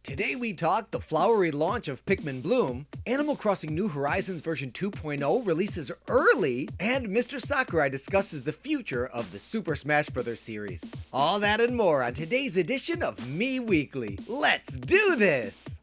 Today we talk the flowery launch of Pikmin Bloom, Animal Crossing New Horizons version 2.0 releases early, and Mr. Sakurai discusses the future of the Super Smash Bros. Series. All that and more on today's edition of Mii Weekly. Let's do this!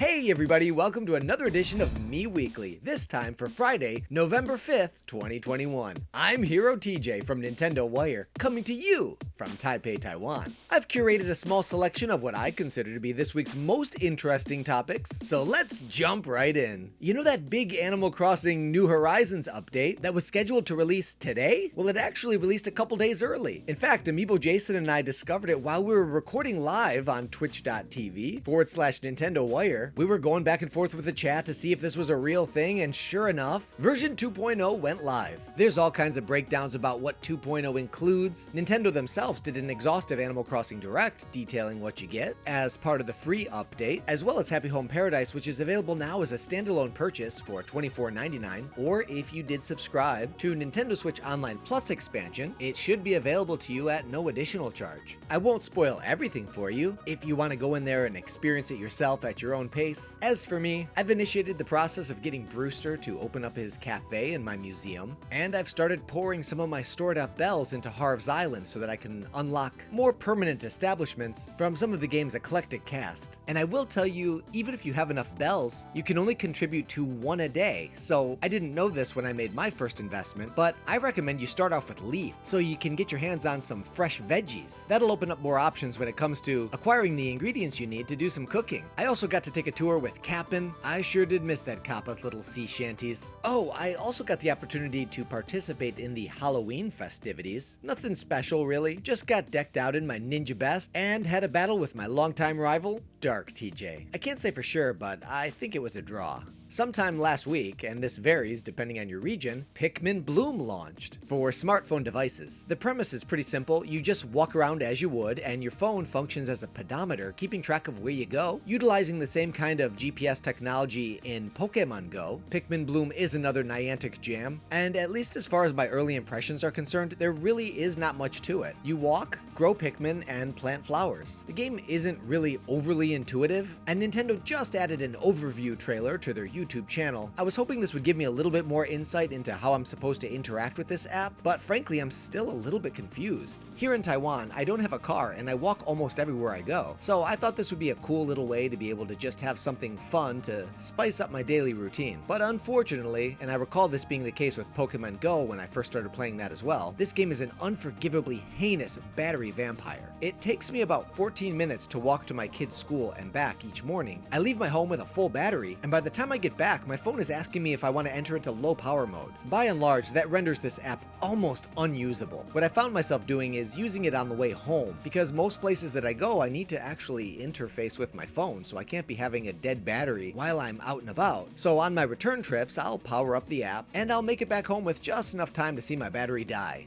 Hey everybody, welcome to another edition of Mii Weekly, this time for Friday, November 5th, 2021. I'm Hero TJ from Nintendo Wire, coming to you from Taipei, Taiwan. I've curated a small selection of what I consider to be this week's most interesting topics, so let's jump right in. You know that big Animal Crossing New Horizons update that was scheduled to release today? Well, it actually released a couple days early. In fact, Amiibo Jason and I discovered it while we were recording live on twitch.tv/Nintendo Wire. We were going back and forth with the chat to see if this was a real thing, and sure enough, version 2.0 went live. There's all kinds of breakdowns about what 2.0 includes. Nintendo themselves did an exhaustive Animal Crossing Direct detailing what you get as part of the free update, as well as Happy Home Paradise, which is available now as a standalone purchase for $24.99, or if you did subscribe to Nintendo Switch Online Plus expansion, it should be available to you at no additional charge. I won't spoil everything for you if you want to go in there and experience it yourself at your own pace. As for me, I've initiated the process of getting Brewster to open up his cafe in my museum, and I've started pouring some of my stored up bells into Harv's Island so that I can unlock more permanent establishments from some of the game's eclectic cast. And I will tell you, even if you have enough bells, you can only contribute to one a day, so I didn't know this when I made my first investment, but I recommend you start off with Leaf so you can get your hands on some fresh veggies. That'll open up more options when it comes to acquiring the ingredients you need to do some cooking. I also got to take a tour with Cap'n. I sure did miss that Kappa's little sea shanties. Oh, I also got the opportunity to participate in the Halloween festivities. Nothing special really, just got decked out in my ninja best and had a battle with my longtime rival, Dark TJ. I can't say for sure, but I think it was a draw. Sometime last week, and this varies depending on your region, Pikmin Bloom launched for smartphone devices. The premise is pretty simple. You just walk around as you would, and your phone functions as a pedometer, keeping track of where you go. Utilizing the same kind of GPS technology in Pokemon Go, Pikmin Bloom is another Niantic jam, and at least as far as my early impressions are concerned, there really is not much to it. You walk, grow Pikmin, and plant flowers. The game isn't really overly intuitive, and Nintendo just added an overview trailer to their YouTube channel. I was hoping this would give me a little bit more insight into how I'm supposed to interact with this app, but frankly I'm still a little bit confused. Here in Taiwan, I don't have a car and I walk almost everywhere I go, so I thought this would be a cool little way to be able to just have something fun to spice up my daily routine. But unfortunately, and I recall this being the case with Pokemon Go when I first started playing that as well, this game is an unforgivably heinous battery vampire. It takes me about 14 minutes to walk to my kid's school and back each morning. I leave my home with a full battery, and by the time I get back, my phone is asking me if I want to enter into low power mode. By and large, that renders this app almost unusable. What I found myself doing is using it on the way home, because most places that I go, I need to actually interface with my phone, so I can't be having a dead battery while I'm out and about. So on my return trips, I'll power up the app, and I'll make it back home with just enough time to see my battery die.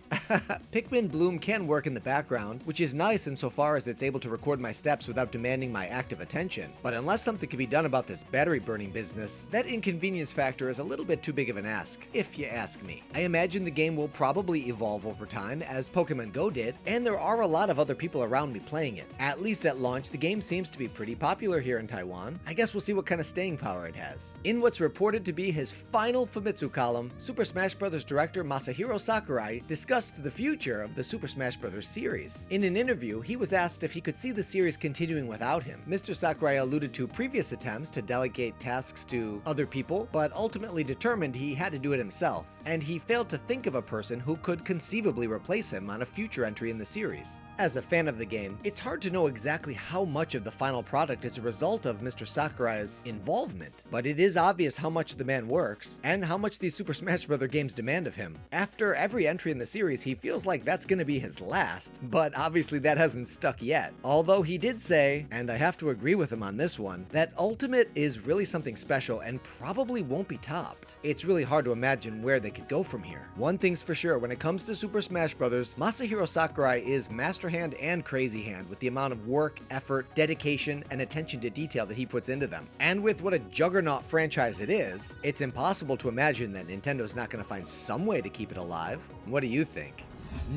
Pikmin Bloom can work in the background, which is nice insofar as it's able to record my steps without demanding my active attention. But unless something can be done about this battery burning business, that inconvenience factor is a little bit too big of an ask, if you ask me. I imagine the game will probably evolve over time, as Pokemon Go did, and there are a lot of other people around me playing it. At least at launch, the game seems to be pretty popular here in Taiwan. I guess we'll see what kind of staying power it has. In what's reported to be his final Famitsu column, Super Smash Bros. Director Masahiro Sakurai discussed the future of the Super Smash Bros. Series. In an interview, he was asked if he could see the series continuing without him. Mr. Sakurai alluded to previous attempts to delegate tasks to other people, but ultimately determined he had to do it himself, and he failed to think of a person who could conceivably replace him on a future entry in the series. As a fan of the game, it's hard to know exactly how much of the final product is a result of Mr. Sakurai's involvement, but it is obvious how much the man works, and how much these Super Smash Bros. Games demand of him. After every entry in the series, he feels like that's gonna be his last, but obviously that hasn't stuck yet. Although he did say, and I have to agree with him on this one, that Ultimate is really something special and probably won't be topped. It's really hard to imagine where they could go from here. One thing's for sure, when it comes to Super Smash Bros., Masahiro Sakurai is master hand and crazy hand with the amount of work, effort, dedication, and attention to detail that he puts into them. And with what a juggernaut franchise it is, it's impossible to imagine that Nintendo's not going to find some way to keep it alive. What do you think?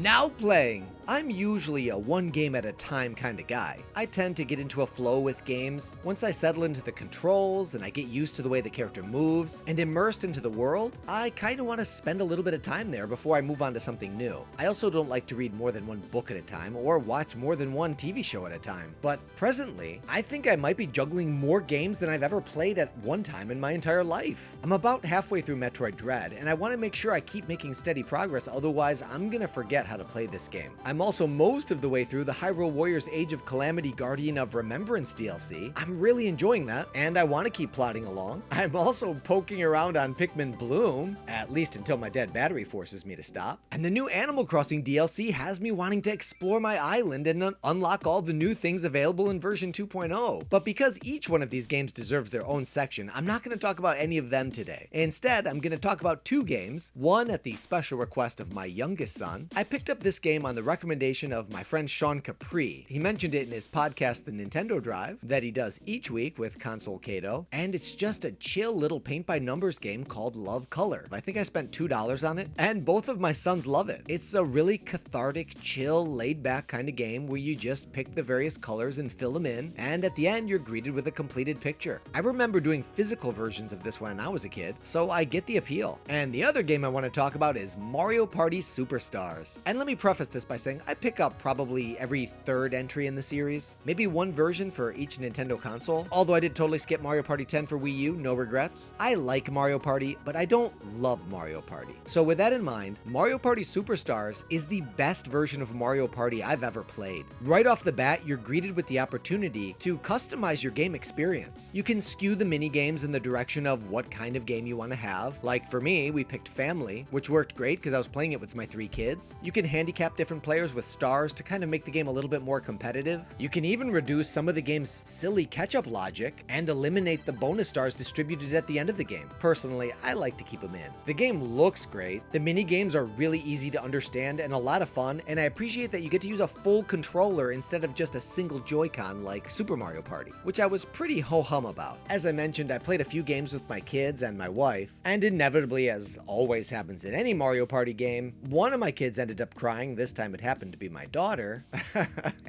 Now playing. I'm usually a one game at a time kind of guy. I tend to get into a flow with games. Once I settle into the controls and I get used to the way the character moves and immersed into the world, I kind of want to spend a little bit of time there before I move on to something new. I also don't like to read more than one book at a time or watch more than one TV show at a time. But presently, I think I might be juggling more games than I've ever played at one time in my entire life. I'm about halfway through Metroid Dread, and I want to make sure I keep making steady progress, otherwise I'm gonna forget how to play this game. I'm also most of the way through the Hyrule Warriors Age of Calamity Guardian of Remembrance DLC. I'm really enjoying that, and I want to keep plodding along. I'm also poking around on Pikmin Bloom, at least until my dead battery forces me to stop. And the new Animal Crossing DLC has me wanting to explore my island and unlock all the new things available in version 2.0. But because each one of these games deserves their own section, I'm not going to talk about any of them today. Instead, I'm going to talk about two games, one at the special request of my youngest son. I picked up this game on the recommendation of my friend Sean Capri. He mentioned it in his podcast, The Nintendo Drive, that he does each week with Console Kato, and it's just a chill little paint-by-numbers game called Love Color. I think I spent $2 on it, and both of my sons love it. It's a really cathartic, chill, laid-back kind of game where you just pick the various colors and fill them in, and at the end you're greeted with a completed picture. I remember doing physical versions of this when I was a kid, so I get the appeal. And the other game I want to talk about is Mario Party Superstars. And let me preface this by saying I pick up probably every third entry in the series, maybe one version for each Nintendo console, although I did totally skip Mario Party 10 for Wii U, no regrets. I like Mario Party, but I don't love Mario Party. So with that in mind, Mario Party Superstars is the best version of Mario Party I've ever played. Right off the bat, you're greeted with the opportunity to customize your game experience. You can skew the mini games in the direction of what kind of game you want to have. Like for me, we picked Family, which worked great because I was playing it with my 3 kids. You can handicap different players with stars to kind of make the game a little bit more competitive. You can even reduce some of the game's silly catch-up logic and eliminate the bonus stars distributed at the end of the game. Personally, I like to keep them in. The game looks great, the mini games are really easy to understand and a lot of fun, and I appreciate that you get to use a full controller instead of just a single Joy-Con like Super Mario Party, which I was pretty ho-hum about. As I mentioned, I played a few games with my kids and my wife, and inevitably, as always happens in any Mario Party game, one of my kids ended up crying. This time it happened to be my daughter.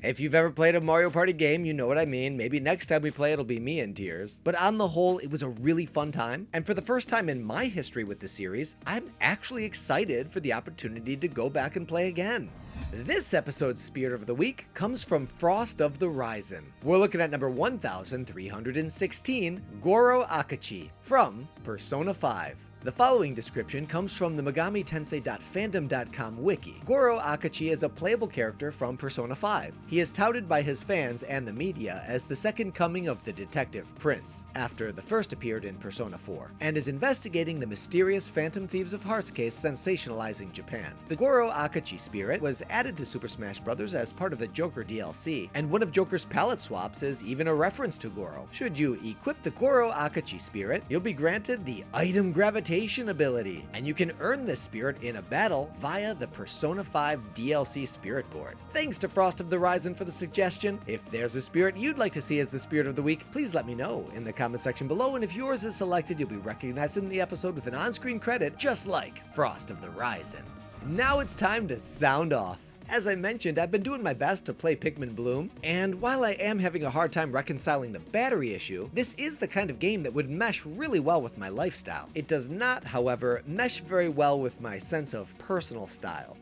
If you've ever played a Mario Party game, you know what I mean. Maybe next time we play it'll be me in tears. But on the whole, it was a really fun time, and for the first time in my history with the series, I'm actually excited for the opportunity to go back and play again. This episode's Spirit of the Week comes from Frost of the Rizon. We're looking at number 1316, Goro Akachi, from Persona 5. The following description comes from the MegamitenseiFandom.com wiki. Goro Akachi is a playable character from Persona 5. He is touted by his fans and the media as the second coming of the Detective Prince, after the first appeared in Persona 4, and is investigating the mysterious Phantom Thieves of Hearts case sensationalizing Japan. The Goro Akachi spirit was added to Super Smash Bros. As part of the Joker DLC, and one of Joker's palette swaps is even a reference to Goro. Should you equip the Goro Akachi spirit, you'll be granted the Item Gravitation ability, and you can earn this spirit in a battle via the Persona 5 DLC spirit board. Thanks to Frost of the Rizon for the suggestion. If there's a spirit you'd like to see as the Spirit of the Week, please let me know in the comment section below, and if yours is selected, you'll be recognized in the episode with an on-screen credit just like Frost of the Rizon. Now it's time to sound off. As I mentioned, I've been doing my best to play Pikmin Bloom, and while I am having a hard time reconciling the battery issue, this is the kind of game that would mesh really well with my lifestyle. It does not, however, mesh very well with my sense of personal style.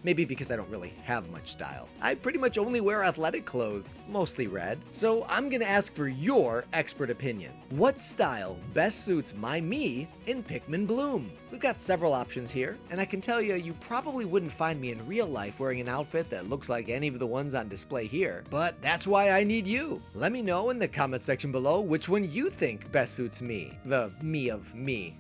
Maybe because I don't really have much style. I pretty much only wear athletic clothes, mostly red, so I'm gonna ask for your expert opinion. What style best suits my Mii in Pikmin Bloom? We've got several options here, and I can tell you, you probably wouldn't find me in real life wearing an outfit that looks like any of the ones on display here, but that's why I need you. Let me know in the comment section below which one you think best suits me, the me of me.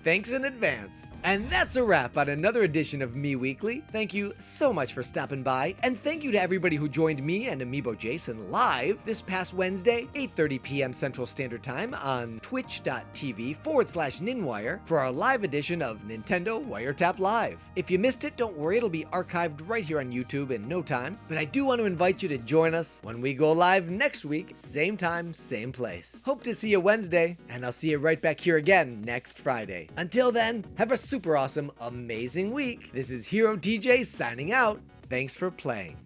Thanks in advance. And that's a wrap on another edition of Mii Weekly. Thank you so much for stopping by, and thank you to everybody who joined me and Amiibo Jason live this past Wednesday, 8:30 p.m. Central Standard Time on twitch.tv/Ninwire for our live edition edition of Nintendo WireTap Live. If you missed it, don't worry, it'll be archived right here on YouTube in no time. But I do want to invite you to join us when we go live next week, same time, same place. Hope to see you Wednesday, and I'll see you right back here again next Friday. Until then, have a super awesome, amazing week. This is Hero DJ signing out. Thanks for playing.